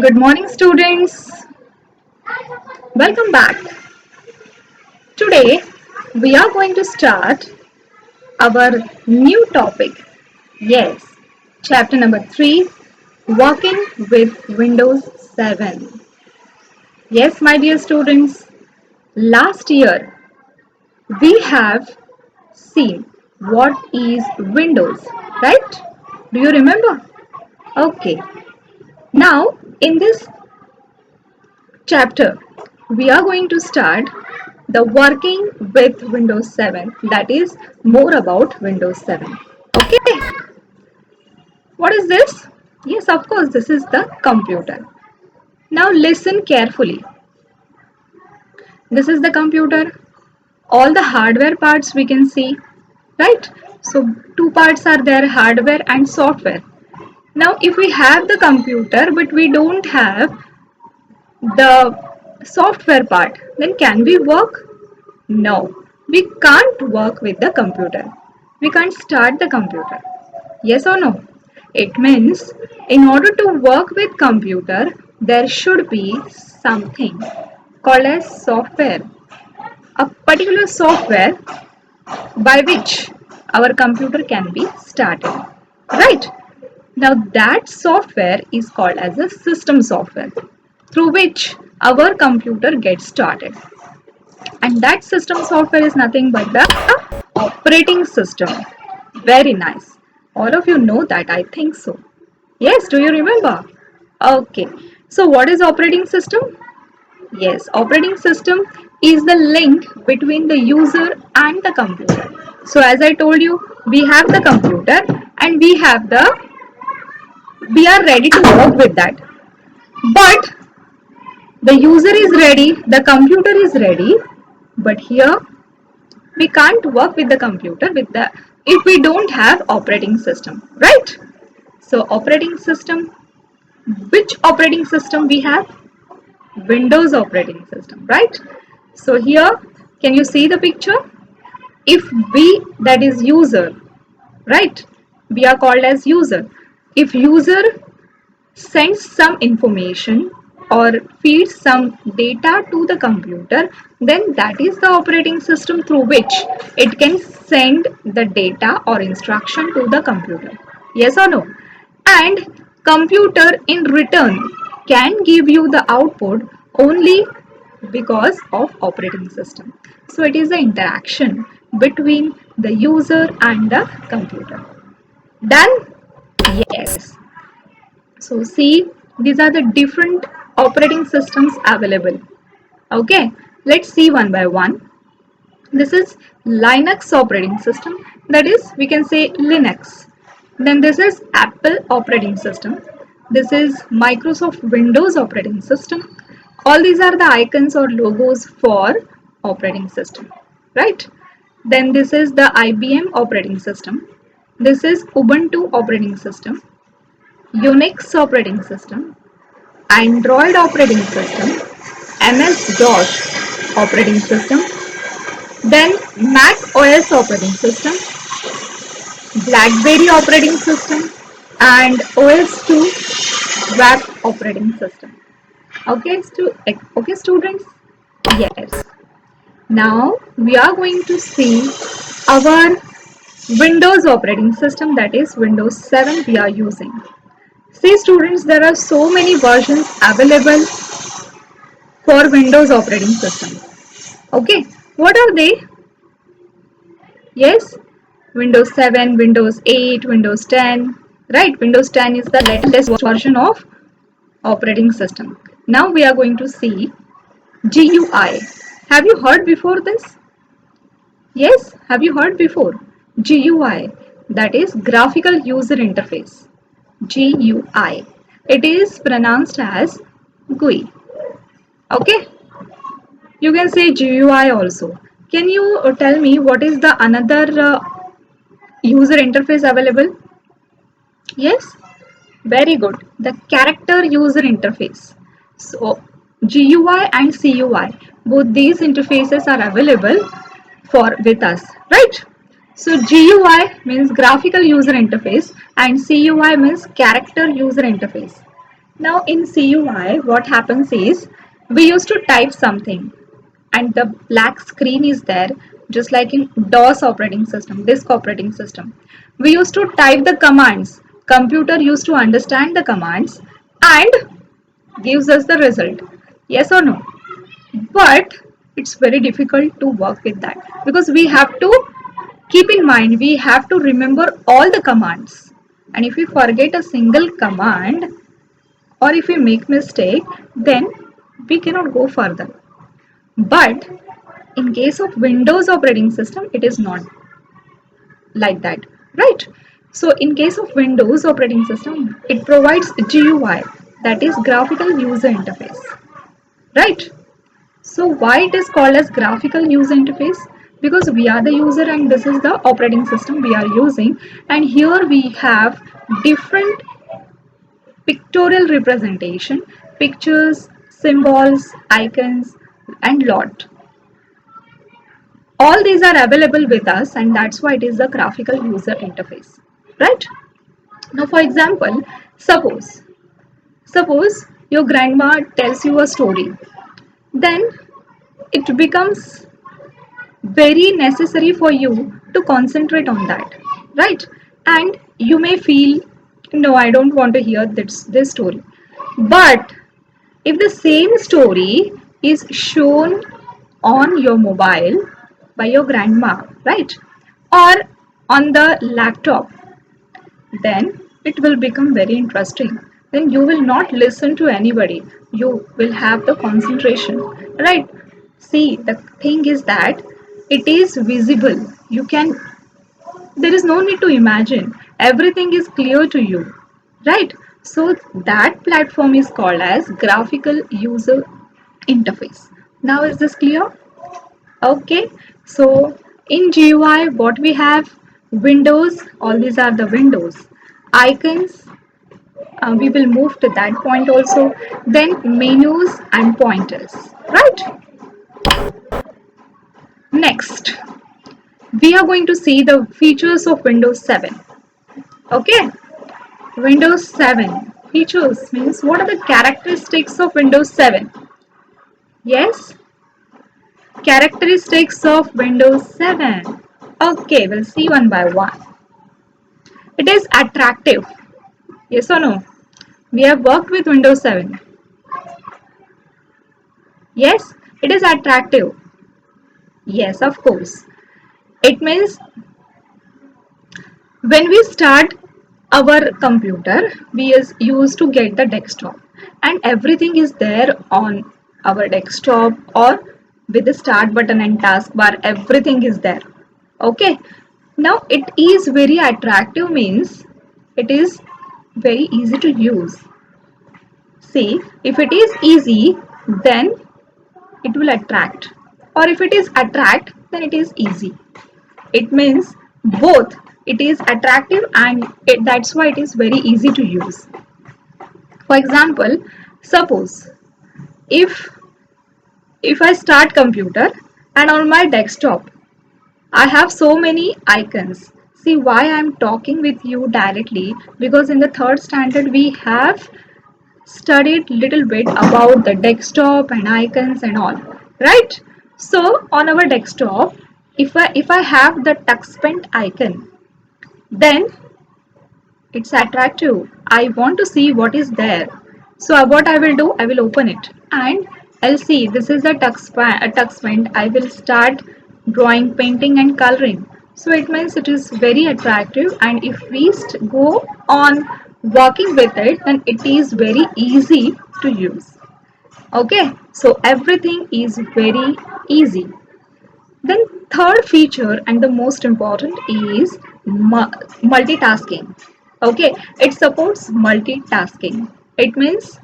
Good morning, students. Welcome back. Today, we are going to start our new topic. Yes, chapter number 3, Working with Windows 7. Yes, my dear students, last year we have seen what is Windows, right? Do you remember? Okay. Now, in this chapter, we are going to start the working with Windows 7, that is more about Windows 7. Okay, what is this? Yes, of course, this is the computer. Now listen carefully. This is the computer. All the hardware parts we can see, right? So two parts are there, hardware and software. Now if we have the computer but we don't have the software part, then can we work? No, we can't work with the computer. We can't start the computer. Yes or no? It means in order to work with computer, there should be something called as software. A particular software by which our computer can be started. Right? Now that software is called as a system software through which our computer gets started. And that system software is nothing but the operating system. Very nice. All of you know that, I think so. Yes, do you remember? Okay. So what is operating system? Yes, operating system is the link between the user and the computer. So as I told you, we have the computer and we are ready to work with that. But the user is ready, the computer is ready, but here we can't work with the computer with the if we don't have operating system, right? So operating system, which operating system we have? Windows operating system, right? So here, can you see the picture? If we, that is user, right? We are called as user. If user sends some information or feeds some data to the computer, then that is the operating system through which it can send the data or instruction to the computer. Yes or no? And computer in return can give you the output only because of operating system. So it is the interaction between the user and the computer. Done? Yes. So see, these are the different operating systems available. Okay, let's see one by one. This is Linux operating system, that is we can say Linux. Then this is Apple operating system. This is Microsoft Windows operating system. All these are the icons or logos for operating system, right? Then this is the IBM operating system. This is Ubuntu operating system, Unix operating system, Android operating system, MS-DOS operating system, then Mac OS operating system, BlackBerry operating system, and OS2 web operating system. Okay, okay students? Yes. Now we are going to see our Windows operating system, that is Windows 7 we are using. See students, there are so many versions available for Windows operating system. Okay, what are they? Yes, Windows 7, Windows 8, Windows 10, right? Windows 10 is the latest version of operating system. Now we are going to see GUI. Have you heard before this? Yes, have you heard before? GUI, that is graphical user interface. GUI. It is pronounced as GUI. Okay, you can say GUI also. Can you tell me what is the another user interface available? Yes, very good. The character user interface. So GUI and CUI, both these interfaces are available for with us, right? So GUI means graphical user interface and CUI means character user interface. Now in CUI, what happens is we used to type something and the black screen is there, just like in DOS operating system, disk operating system. We used to type the commands. Computer used to understand the commands and gives us the result. Yes or no? But it's very difficult to work with that because we have to keep in mind, we have to remember all the commands. And if we forget a single command or if we make mistake, then we cannot go further. But in case of Windows operating system, it is not like that, right? So in case of Windows operating system, it provides GUI, that is graphical user interface, right? So why it is called as graphical user interface? Because we are the user and this is the operating system we are using, and here we have different pictorial representation, pictures, symbols, icons, and lot. All these are available with us, and that's why it is the graphical user interface, right? Now for example, suppose your grandma tells you a story, then it becomes very necessary for you to concentrate on that, right? And you may feel, no, I don't want to hear this story. But if the same story is shown on your mobile by your grandma, right, or on the laptop, then it will become very interesting. Then you will not listen to anybody, you will have the concentration, right? See, the thing is that it is visible, you can, there is no need to imagine, everything is clear to you, right? So that platform is called as graphical user interface. Now is this clear? Okay, so in GUI what we have, windows, all these are the windows, icons, we will move to that point also, then menus and pointers, right? Next we are going to see the features of Windows 7. Okay, Windows 7 features means what are the characteristics of Windows 7? Yes, characteristics of Windows 7. Okay, we'll see one by one. It is attractive. Yes or no? We have worked with Windows 7. Yes, it is attractive. Yes, of course. It means when we start our computer, we is used to get the desktop and everything is there on our desktop or with the start button and taskbar, everything is there. Okay, now it is very attractive means it is very easy to use. See, if it is easy, then it will attract, or if it is attract, then it is easy. It means both, it is attractive and that's why it is very easy to use. For example, suppose if I start computer and on my desktop I have so many icons. See why I am talking with you directly, because in the third standard we have studied little bit about the desktop and icons and all, right? So on our desktop, if I have the touchpen icon, then it's attractive. I want to see what is there. So what I will do, I will open it and I'll see this is the touchpen. I will start drawing, painting and coloring. So it means it is very attractive, and if we go on working with it, then it is very easy to use. Okay, so everything is very easy. Then third feature and the most important is multitasking. Okay, it supports multitasking. It means,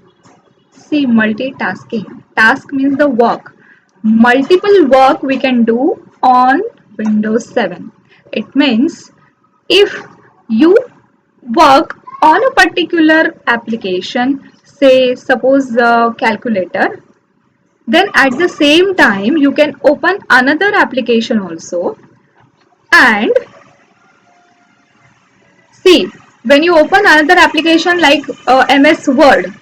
see, multitasking. Task means the work. Multiple work we can do on Windows 7. It means if you work on a particular application, say suppose the calculator, then at the same time you can open another application also. And see, when you open another application like MS Word,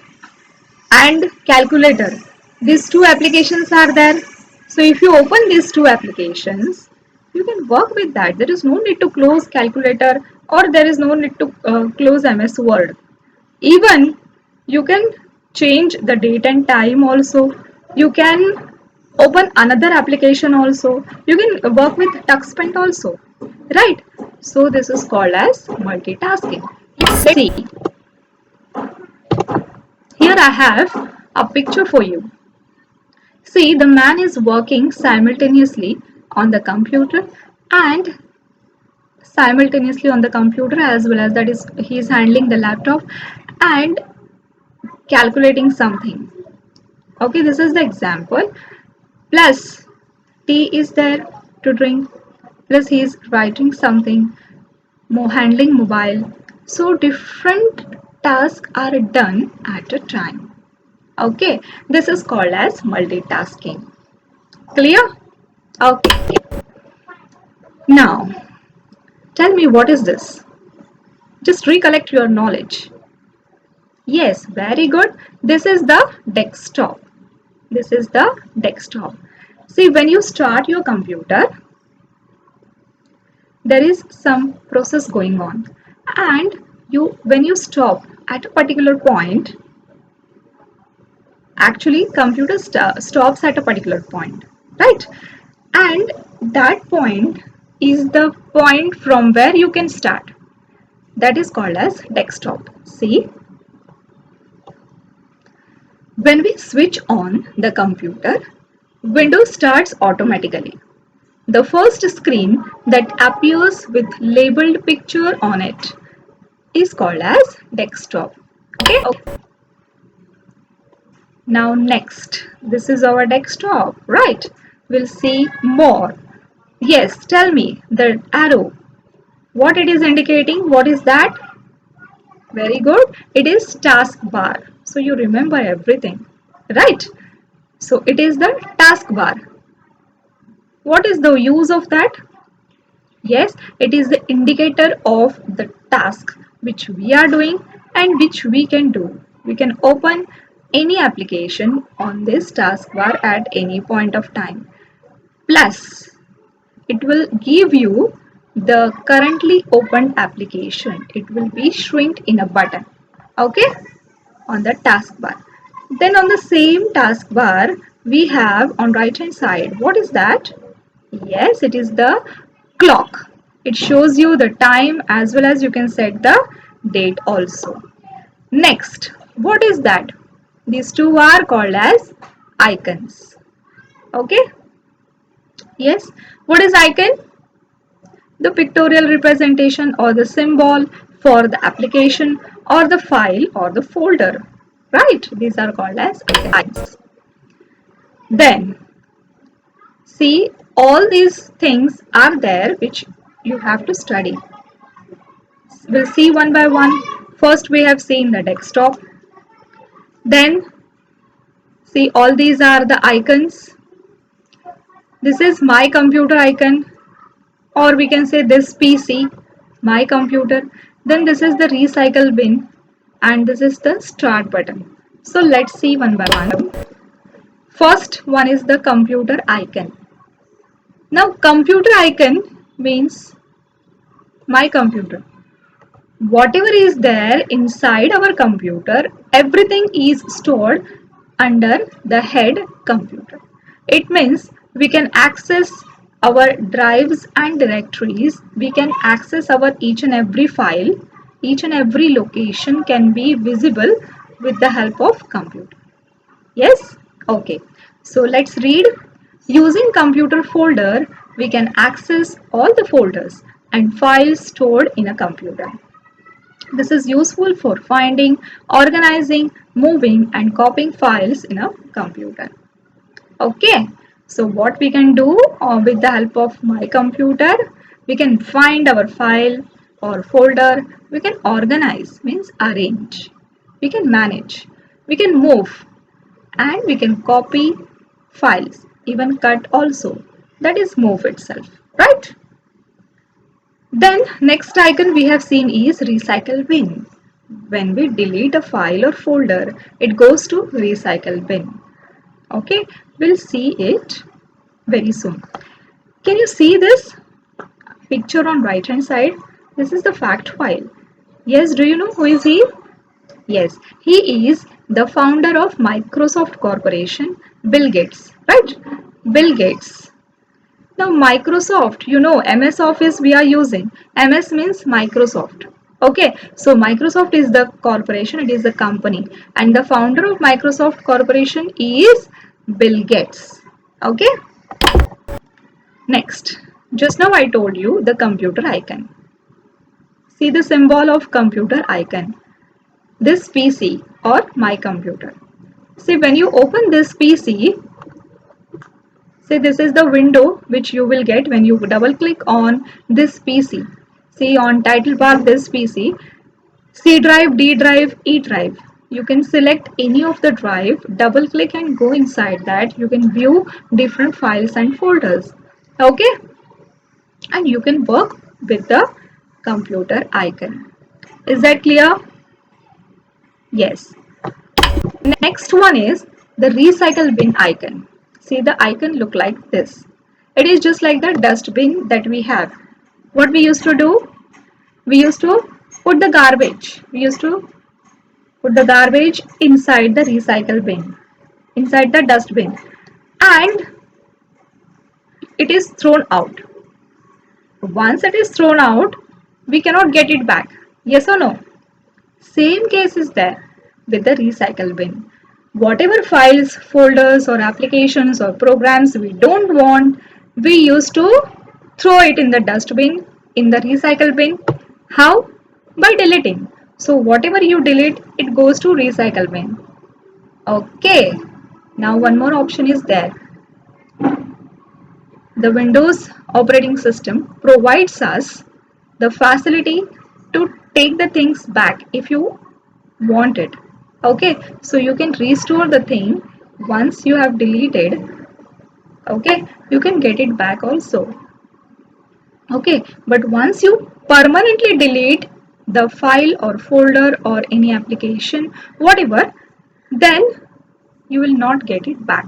and calculator. These two applications are there. So if you open these two applications, you can work with that. There is no need to close calculator, or there is no need to close MS Word. Even you can change the date and time also. You can open another application also. You can work with TuxPaint also, right? So this is called as multitasking. Let's see. Here I have a picture for you. See, the man is working simultaneously on the computer and simultaneously on the computer, as well as that is he is handling the laptop and calculating something. Okay, this is the example. Plus tea is there to drink, plus he is writing something, handling mobile. So different tasks are done at a time. Okay, this is called as multitasking. Clear? Okay. Now, tell me, what is this? Just recollect your knowledge. Yes, very good. This is the desktop. This is the desktop. See, when you start your computer, there is some process going on, and when you stop at a particular point, actually computer stops at a particular point, right? And that point is the point from where you can start. That is called as desktop. See, when we switch on the computer, Windows starts automatically. The first screen that appears with labeled picture on it is called as desktop. Okay. Now next, this is our desktop, right? We'll see more. Yes, tell me, the arrow, what it is indicating, what is that? Very good. It is taskbar. So you remember everything, right? So it is the taskbar. What is the use of that? Yes, it is the indicator of the task which we are doing and which we can do. We can open any application on this taskbar at any point of time. Plus, it will give you the currently opened application. It will be shrinked in a button. Okay, on the taskbar. Then on the same taskbar, we have on right hand side, what is that? Yes, it is the clock. It shows you the time as well as you can set the date also. Next, what is that? These two are called as icons. Okay? Yes. What is icon? The pictorial representation or the symbol for the application or the file or the folder. Right? These are called as icons. Then, see, all these things are there which you have to study. We'll see one by one. First, we have seen the desktop. Then, see, all these are the icons. This is my computer icon, or we can say this PC, my computer. Then this is the recycle bin, and this is the start button. So let's see one by one. First one is the computer icon. Now computer icon means my computer. Whatever is there inside our computer, everything is stored under the head computer. It means we can access our drives and directories. We can access our each and every file. Each and every location can be visible with the help of computer. Yes? Okay. So let's read. Using computer folder, we can access all the folders and files stored in a computer. This is useful for finding, organizing, moving and copying files in a computer. Okay, so what we can do with the help of my computer, we can find our file or folder, we can organize, means arrange, we can manage, we can move and we can copy files, even cut also, that is move itself, right? Then next icon we have seen is recycle bin. when we delete a file or folder, it goes to recycle bin. Okay, we'll see it very soon. Can you see this picture on right hand side? This is the fact file. Yes, do you know who is he? Yes, he is the founder of Microsoft Corporation, Bill Gates, right? Bill Gates. Now Microsoft, you know, MS Office we are using. MS means Microsoft. Okay, so Microsoft is the corporation, it is the company, and the founder of Microsoft Corporation is Bill Gates. Okay, next. Just now I told you the computer icon. See the symbol of computer icon. This PC or my computer. See, when you open this PC, see, this is the window which you will get when you double click on this PC. See, on title bar this PC, C drive, D drive, E drive. You can select any of the drive, double click and go inside that. You can view different files and folders. Okay, and you can work with the computer icon. Is that clear? Yes. Next one is the recycle bin icon. See, the icon look like this. It is just like the dustbin that we have. What we used to do? We used to put the garbage. We used to put the garbage inside the recycle bin, inside the dustbin, and it is thrown out. Once it is thrown out, we cannot get it back. Yes or no? Same case is there with the recycle bin. Whatever files, folders or applications or programs we don't want, we used to throw it in the dustbin, in the recycle bin. How? By deleting. So whatever you delete, it goes to recycle bin. Okay. Now one more option is there. The Windows operating system provides us the facility to take the things back if you want it. Okay, so you can restore the thing once you have deleted. Okay, you can get it back also. Okay, but once you permanently delete the file or folder or any application, whatever, then you will not get it back.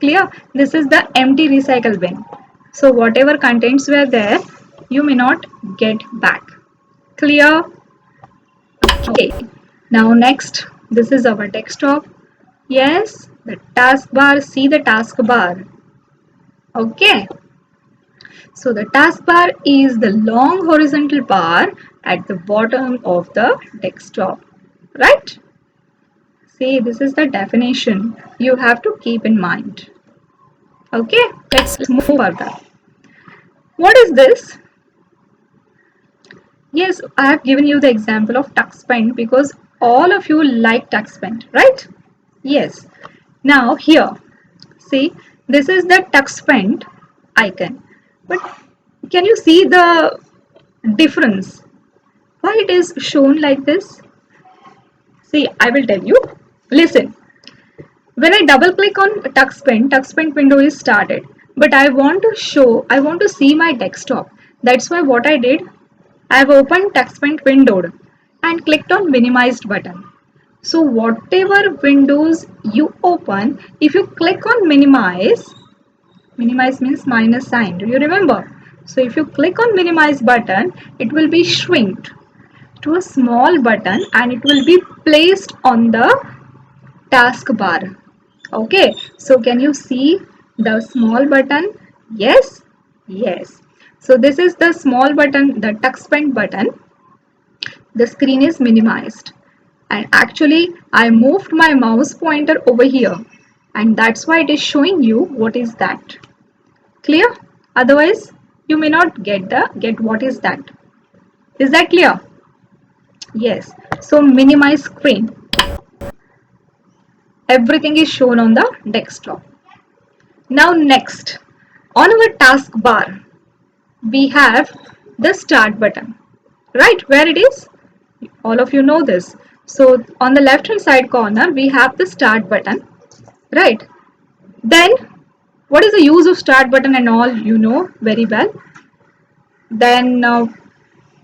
Clear? This is the empty recycle bin. So whatever contents were there, you may not get back. Clear? Okay. Now next, this is our desktop. Yes, the taskbar. See the taskbar. Okay. So the taskbar is the long horizontal bar at the bottom of the desktop. Right? See, this is the definition you have to keep in mind. Okay, let's move further. What is this? Yes, I have given you the example of TuxPen because all of you like TuxPen, right? Yes. Now here, see, this is the TuxPen icon. But can you see the difference? Why it is shown like this? See, I will tell you. Listen. When I double click on TuxPen window is started. But I want to see my desktop. That's why what I did, I have opened TuxPen window and clicked on minimized button. So whatever windows you open, if you click on minimize means minus sign. Do you remember? So if you click on minimize button, it will be shrinked to a small button and it will be placed on the taskbar. Okay, so can you see the small button? Yes, yes. So this is the small button, the TuxPen button. The screen is minimized, and actually I moved my mouse pointer over here, and that's why it is showing you what is that. Clear? Otherwise you may not get what is that. Is that clear? Yes. So minimize screen. Everything is shown on the desktop. Now next, on our taskbar, we have the start button, right? Where it is? All of you know this. So on the left hand side corner, we have the start button, right? Then what is the use of start button and all you know very well. Then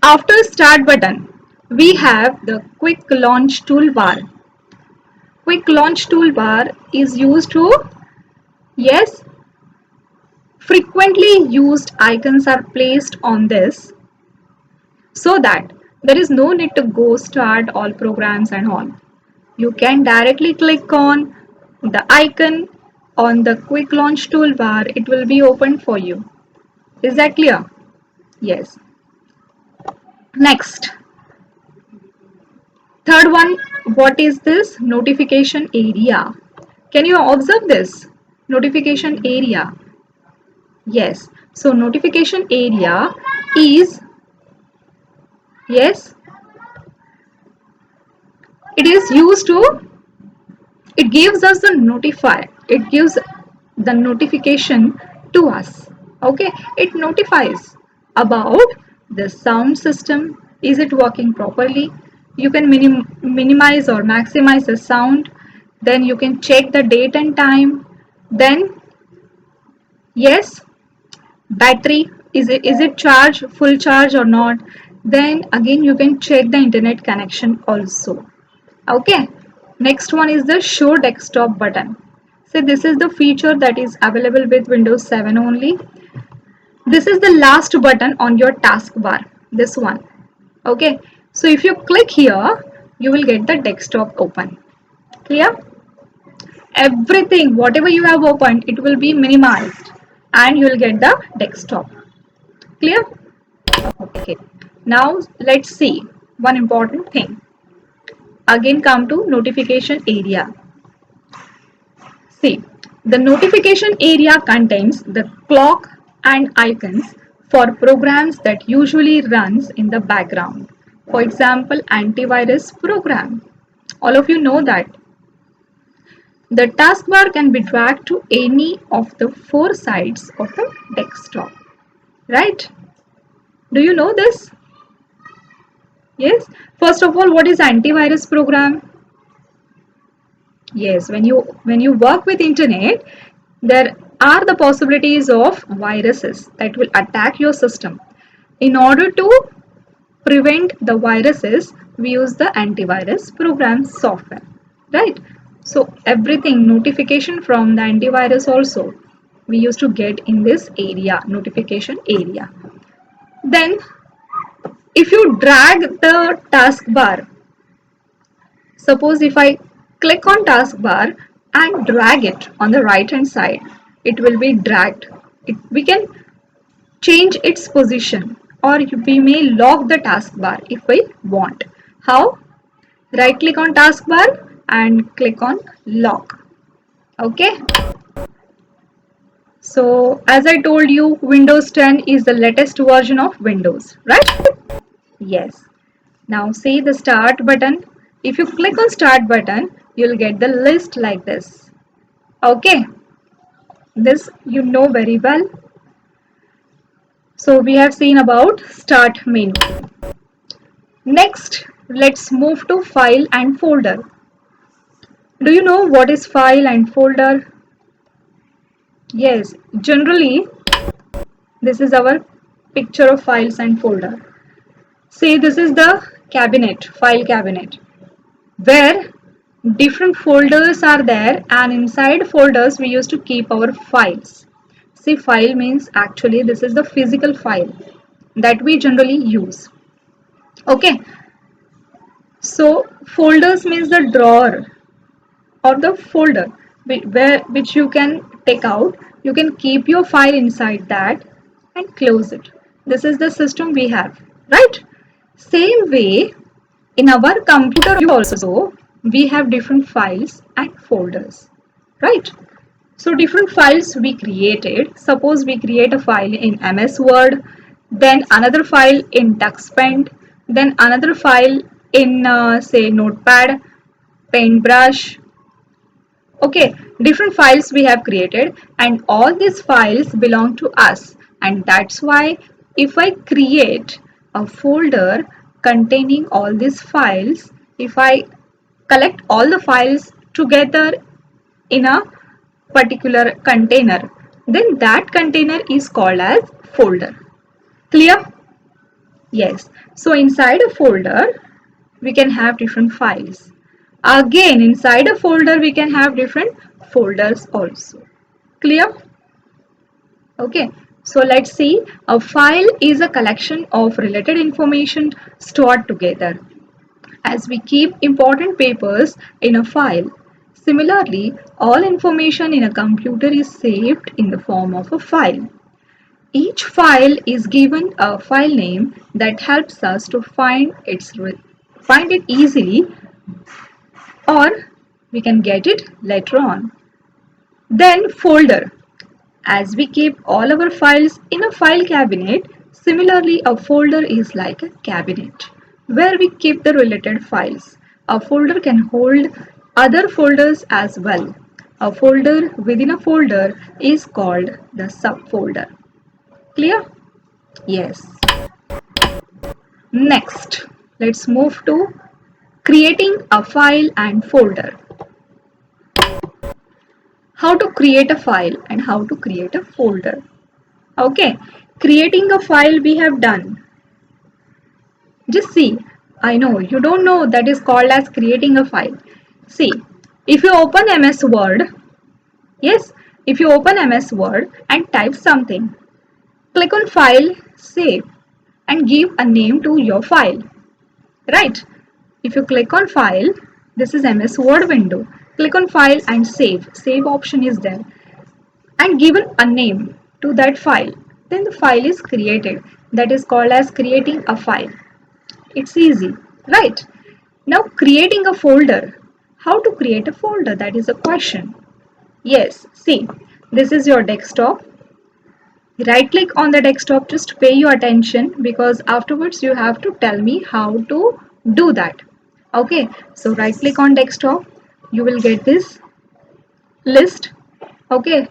after start button, we have the quick launch toolbar. Quick launch toolbar is used to, yes, frequently used icons are placed on this so that there is no need to go start all programs and all. You can directly click on the icon on the quick launch toolbar. It will be open for you. Is that clear? Yes. Next, third one, what is this? Notification area. Can you observe this? Notification area. Yes. So notification area is, yes, it is used to, it gives us the notify. It gives the notification to us. Okay. It notifies about the sound system. Is it working properly? You can minimize or maximize the sound. Then you can check the date and time. Then, yes, battery, is it charged, full charge or not. Then again you can check the internet connection also. Okay. Next one is the show desktop button. So this is the feature that is available with Windows 7 only. This is the last button on your taskbar, this one. Okay. So if you click here, you will get the desktop open. Clear? Everything whatever you have opened, it will be minimized and you will get the desktop. Clear? Okay. Now let's see one important thing. Again come to notification area. See, the notification area contains the clock and icons for programs that usually runs in the background. For example, antivirus program. All of you know that. The taskbar can be dragged to any of the four sides of the desktop. Right? Do you know this? Yes. First of all, what is antivirus program? Yes, when you work with internet, there are the possibilities of viruses that will attack your system. In order to prevent the viruses, we use the antivirus program software, right? So everything notification from the antivirus also we used to get in this area, notification area. Then if you drag the taskbar, suppose if I click on taskbar and drag it on the right hand side, it will be dragged. We can change its position or we may lock the taskbar if we want. How? Right click on taskbar and click on lock. Okay. So as I told you, Windows 10 is the latest version of Windows, right? Yes. Now see the start button. If you click on start button, you'll get the list like this. Okay. This you know very well. So we have seen about start menu. Next, let's move to file and folder. Do you know what is file and folder? Yes, generally this is our picture of files and folder. See, this is the cabinet, file cabinet, where different folders are there and inside folders we used to keep our files. See, file means actually this is the physical file that we generally use. Okay, so folders means the drawer or the folder which you can take out. You can keep your file inside that and close it. This is the system we have, right? Same way in our computer also we have different files and folders, right? So different files we created. Suppose we create a file in MS Word, then another file in TuxPen, then another file in say Notepad, Paintbrush. Okay, different files we have created and all these files belong to us, and that's why if I create a folder containing all these files, if I collect all the files together in a particular container, then that container is called as folder. Clear? Yes. So inside a folder we can have different files. Again, inside a folder, we can have different folders also. Clear? Okay. So let's see. A file is a collection of related information stored together. As we keep important papers in a file, similarly, all information in a computer is saved in the form of a file. Each file is given a file name that helps us to find it easily, or we can get it later on. Then folder. As we keep all our files in a file cabinet, similarly a folder is like a cabinet where we keep the related files. A folder can hold other folders as well. A folder within a folder is called the subfolder. Clear? Yes. Next, let's move to creating a file and folder. How to create a file and how to create a folder. Okay, creating a file we have done. Just see, I know you don't know that is called as creating a file. See, if you open MS Word, yes, if you open MS Word and type something, click on File, Save, and give a name to your file. Right? If you click on File, this is MS Word window. Click on File and Save. Save option is there. And given a name to that file. Then the file is created. That is called as creating a file. It's easy, right? Now creating a folder. How to create a folder? That is a question. Yes, see, this is your desktop. Right click on the desktop, just pay your attention because afterwards you have to tell me how to do that. Okay, so right click on desktop, you will get this list. Okay,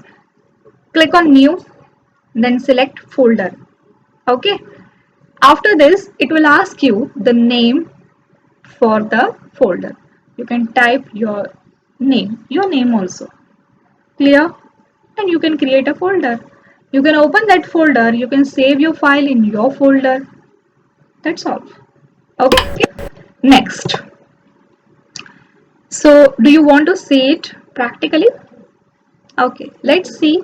click on new, then select folder. Okay, after this it will ask you the name for the folder. You can type your name also. Clear? And you can create a folder. You can open that folder, you can save your file in your folder. That's all. Okay, next. So do you want to see it practically? Okay, let's see.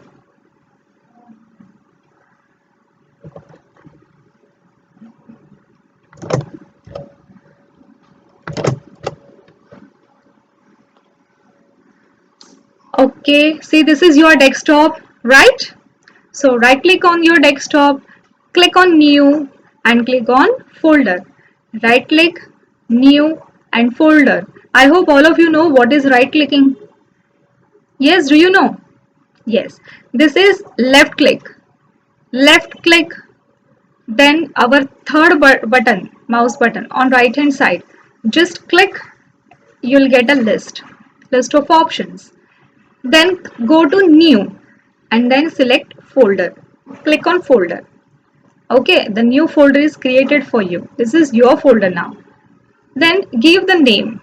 Okay, see, this is your desktop, right? So right click on your desktop, click on new and click on folder. Right click, new and folder. I hope all of you know what is right clicking. Yes, do you know? Yes, this is left click. Left click, then our third button, mouse button on right hand side. Just click, you'll get a list of options. Then go to new and then select folder. Click on folder. Okay, the new folder is created for you. This is your folder now. Then give the name.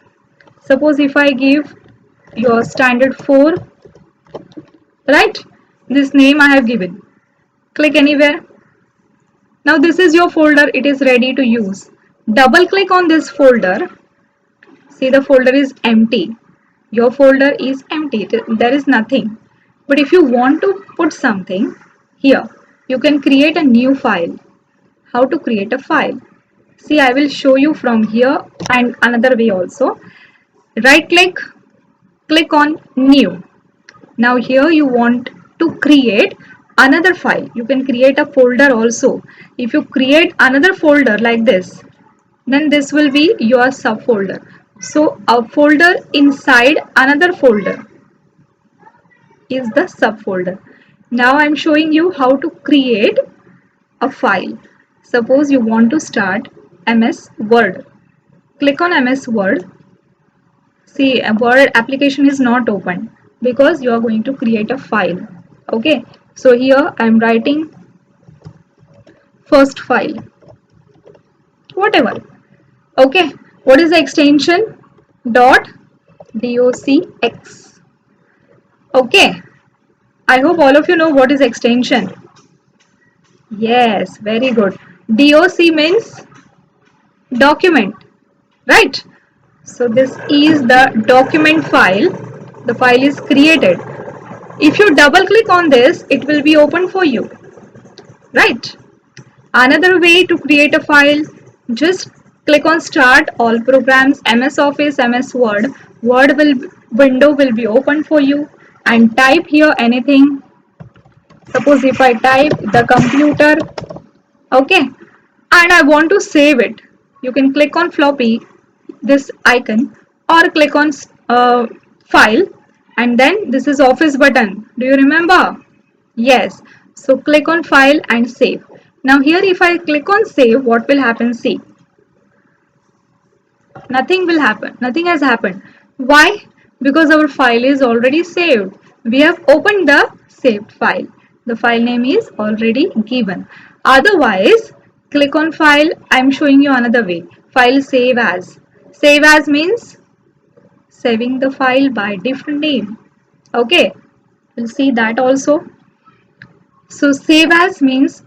Suppose if I give your standard 4, right? This name I have given. Click anywhere. Now this is your folder. It is ready to use. Double click on this folder. See, the folder is empty. Your folder is empty. There is nothing. But if you want to put something here, you can create a new file. How to create a file? See, I will show you from here and another way also. Right click, click on new. Now here you want to create another file. You can create a folder also. If you create another folder like this, then this will be your subfolder. So a folder inside another folder is the subfolder. Now I'm showing you how to create a file. Suppose you want to start MS Word. Click on MS Word. See, a Word application is not open because you are going to create a file. Okay, so here I am writing first file, whatever. Okay, what is the extension? .docx. Okay, I hope all of you know what is extension. Yes, very good. DOC means document. right? So this is the document file. The file is created. If you double click on this, it will be open for you, right? Another way to create a file, just click on Start All Programs, MS Office, MS Word. Window will be open for you, and type here anything. Suppose if I type the computer, okay, and I want to save it, you can click on floppy, this icon, or click on file, and then this is office button. Do you remember? Yes. So click on file and save. Now here if I click on save, what will happen? See, nothing will happen. Nothing has happened. Why? Because our file is already saved. We have opened the saved file. The file name is already given. Otherwise, click on file. I'm showing you another way. File save as. Save as means saving the file by different name. Okay. We'll see that also. So save as means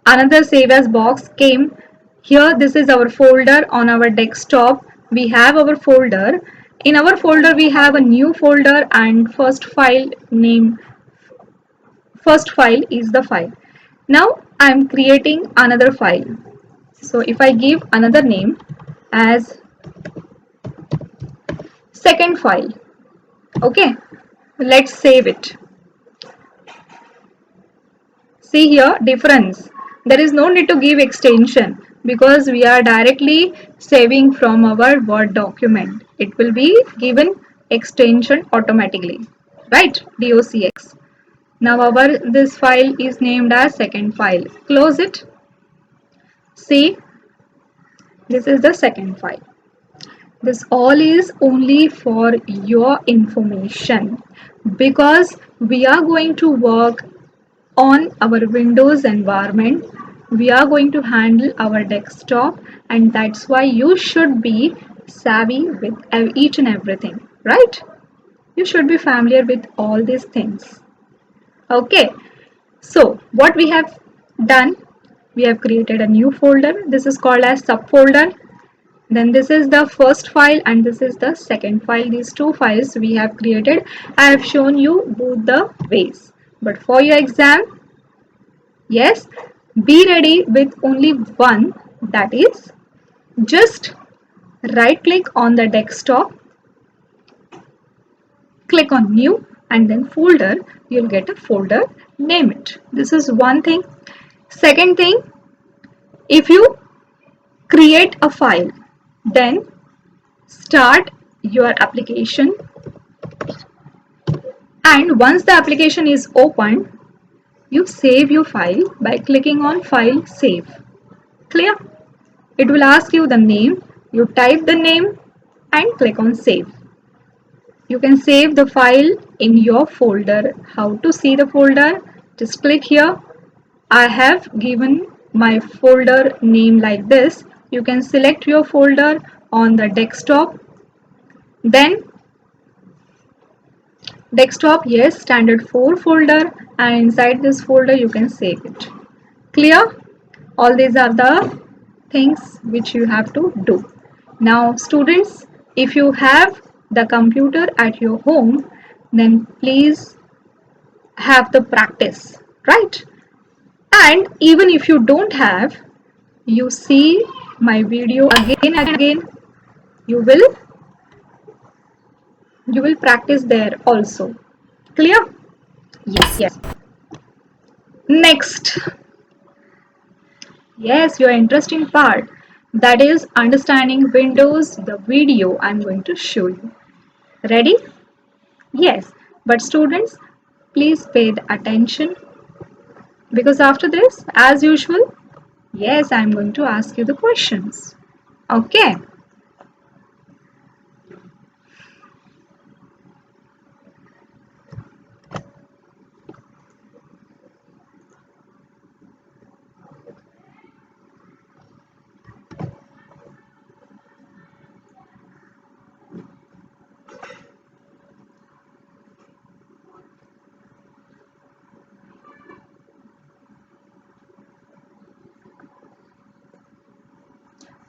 another save as box came here. This is our folder on our desktop. We have our folder. In our folder we have a new folder, and first file is the file. Now I'm creating another file. So if I give another name as second file, okay, let's save it. See here difference. There is no need to give extension because we are directly saving from our Word document. It will be given extension automatically, right? DOCX. Now our this file is named as second file. Close it. See, this is the second file. This all is only for your information because we are going to work on our Windows environment. We are going to handle our desktop, and that's why you should be savvy with each and everything, right? You should be familiar with all these things. Okay, so what we have done, we have created a new folder. This is called as subfolder. Then this is the first file and this is the second file. These two files we have created. I have shown you both the ways, but for your exam, yes, be ready with only one, that is just right click on the desktop, click on new, and then folder. You'll get a folder, name it. This is one thing. Second thing, if you create a file, then start your application, and once the application is opened, you save your file by clicking on file save. Clear? It will ask you the name. You type the name and click on save. You can save the file in your folder. How to see the folder? Just click here. I have given my folder name like this. You can select your folder on the desktop. Then desktop, yes, standard 4 folder, and inside this folder you can save it. Clear? All these are the things which you have to do. Now students, if you have the computer at your home, then please have the practice, right? And even if you don't have, you see my video again and again, you will practice there also. Clear? Yes. Next, yes, your interesting part, that is understanding Windows, the video I'm going to show you. Ready? Yes, but students, please pay the attention because after this, as usual, yes, I'm going to ask you the questions. Okay.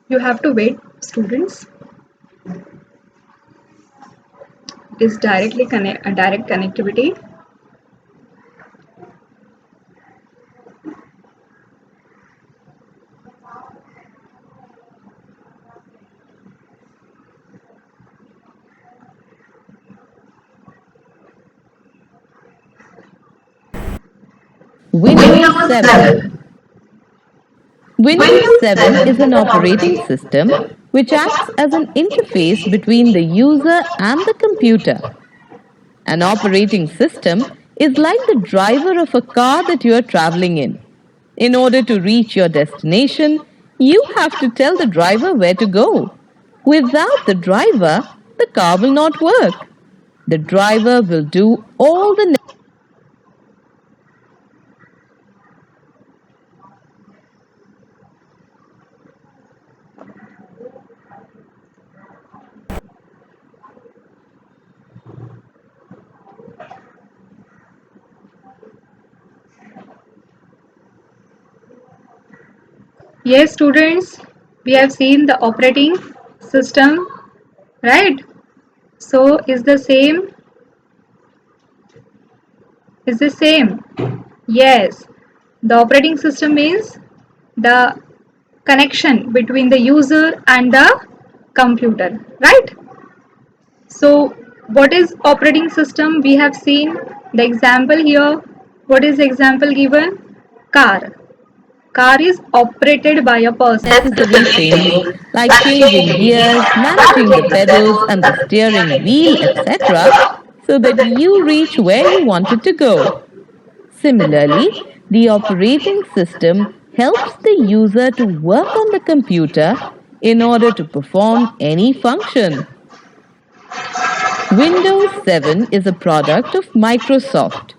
You have to wait, students. It is direct connectivity. Windows 7. Windows 7 is an operating system which acts as an interface between the user and the computer. An operating system is like the driver of a car that you are traveling in. In order to reach your destination, you have to tell the driver where to go. Without the driver, the car will not work. The driver will do all the Yes, students, we have seen the operating system, right? So is the same? Is the same? Yes. The operating system means the connection between the user and the computer, right? So what is operating system? We have seen the example here. What is the example given? Car. Car is operated by a person. necessary things like changing gears, managing the pedals and the steering wheel, etc., so that you reach where you wanted to go. Similarly, the operating system helps the user to work on the computer in order to perform any function. Windows 7 is a product of Microsoft.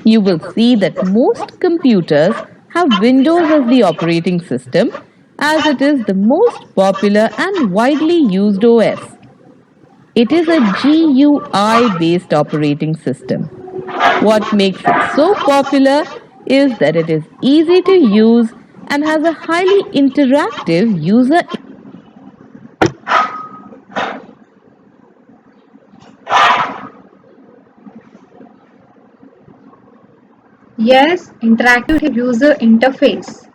You will see that most computers have Windows as the operating system as it is the most popular and widely used OS. It is a GUI based operating system. What makes it so popular is that it is easy to use and has a highly interactive user. Yes, interactive user interface.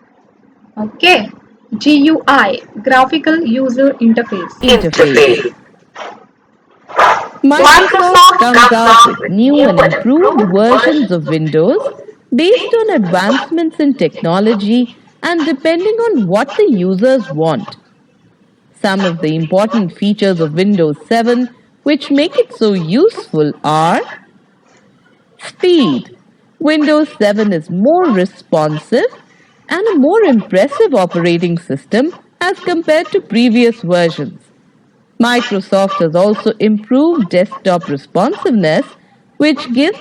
Okay. GUI, graphical user interface. Interface. Microsoft comes out with new and improved versions of Windows based on advancements in technology and depending on what the users want. Some of the important features of Windows 7 which make it so useful are speed. Windows 7 is more responsive and a more impressive operating system as compared to previous versions. Microsoft has also improved desktop responsiveness, which gives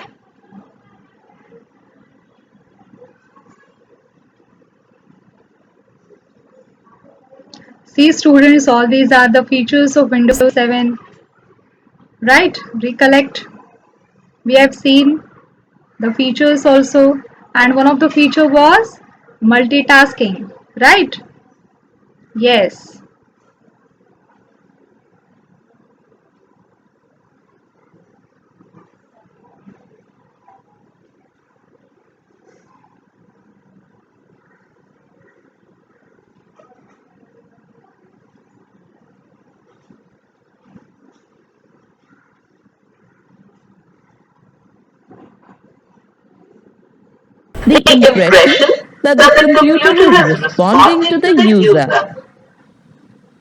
See students, all these are the features of Windows 7, right? Recollect. We have seen the features also, and one of the feature was multitasking, right? Yes. the impression that the computer is responding to the user.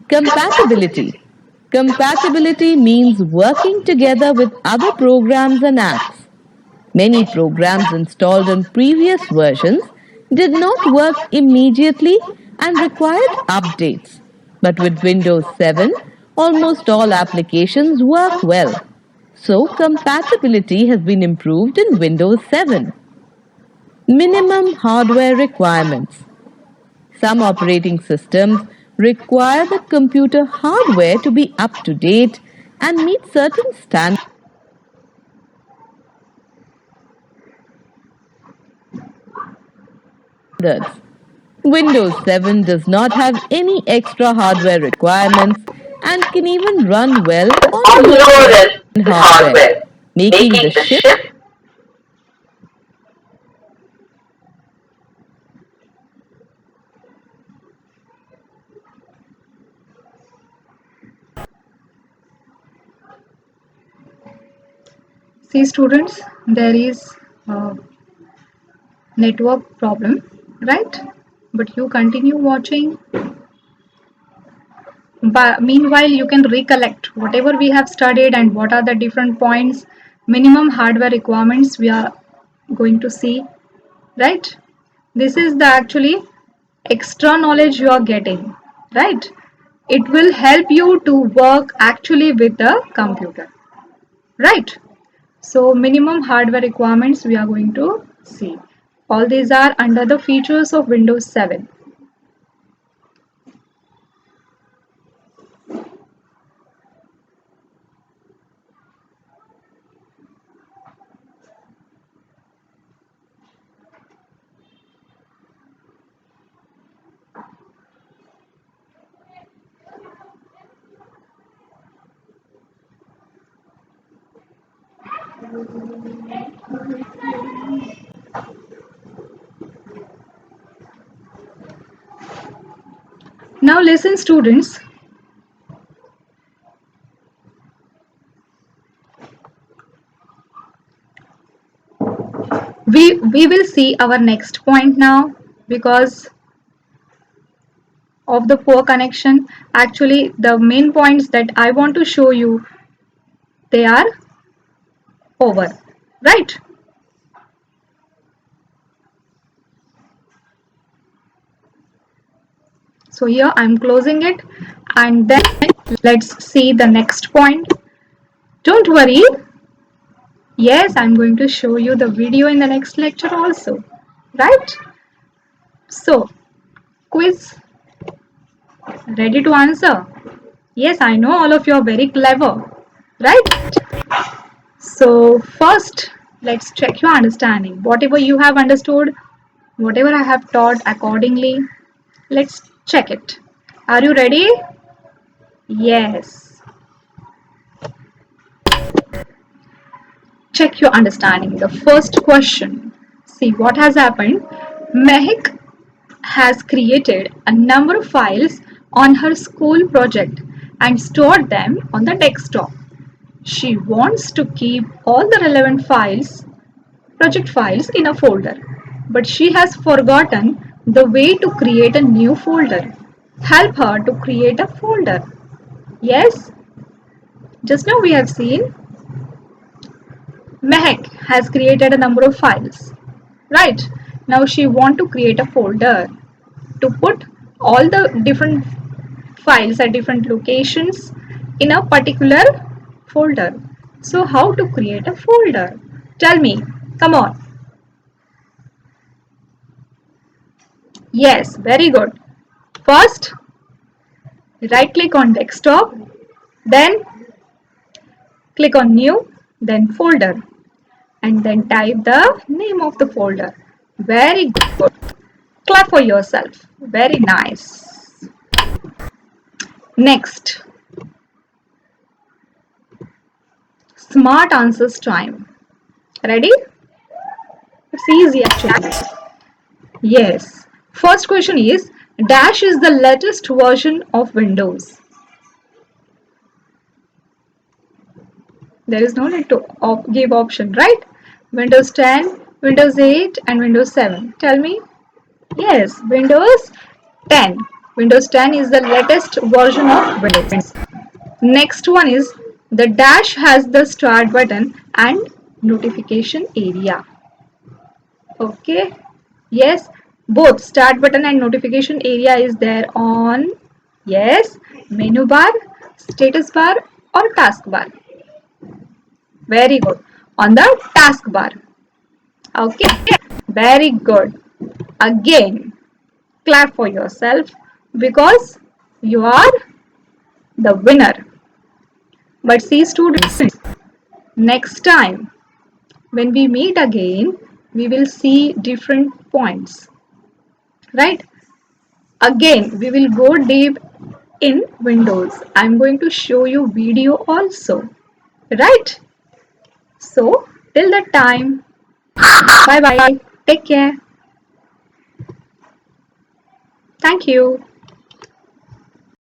Compatibility. Compatibility means working together with other programs and apps. Many programs installed on previous versions did not work immediately and required updates. But with Windows 7, almost all applications work well. So, compatibility has been improved in Windows 7. Minimum hardware requirements. Some operating systems require the computer hardware to be up to date and meet certain standards. Windows 7 does not have any extra hardware requirements and can even run well on on low low resolution resolution hardware, hardware, making the making the ship. ship. See, students, there is a network problem, right? But you continue watching. But meanwhile, you can recollect whatever we have studied and what are the different points, minimum hardware requirements we are going to see, right? This is the actually extra knowledge you are getting, right? It will help you to work actually with the computer, right? So minimum hardware requirements we are going to see. All these are under the features of Windows 7. Now listen, students. We will see our next point now because of the poor connection. Actually, the main points that I want to show you, they are over, right? So here I'm closing it, and then let's see the next point. Don't worry. Yes, I'm going to show you the video in the next lecture also, right? So, quiz, ready to answer? Yes, I know all of you are very clever, right? So, first, let's check your understanding. Whatever you have understood, whatever I have taught accordingly, let's check it. Are you ready? Yes. Check your understanding. The first question. See what has happened. Mehak has created a number of files on her school project and stored them on the desktop. She wants to keep all the relevant files, project files, in a folder, but she has forgotten the way to create a new folder. Help her to create a folder. Yes, just now we have seen Mehak has created a number of files. Right. Now she want to create a folder to put all the different files at different locations in a particular folder. So how to create a folder? Tell me. Come on. Yes, very good. First, right click on desktop, then click on new, then folder, and then type the name of the folder. Very good. Clap for yourself. Very nice. Next, smart answers time. Ready? It's easy actually. Yes. First question is Dash is the latest version of Windows. There is no need to give option, right? Windows 10, Windows 8 and Windows 7. Tell me. Yes, Windows 10. Windows 10 is the latest version of Windows. Next one is the dash has the start button and notification area. Okay. Yes, both start button and notification area is there on, yes, menu bar, status bar or task bar. Very good. On the task bar. Okay. Very good. Again, clap for yourself because you are the winner. But see, students, next time when we meet again, we will see different points, right? Again, we will go deep in Windows. I'm going to show you video also, right? So till that time, bye bye. Take care. Thank you.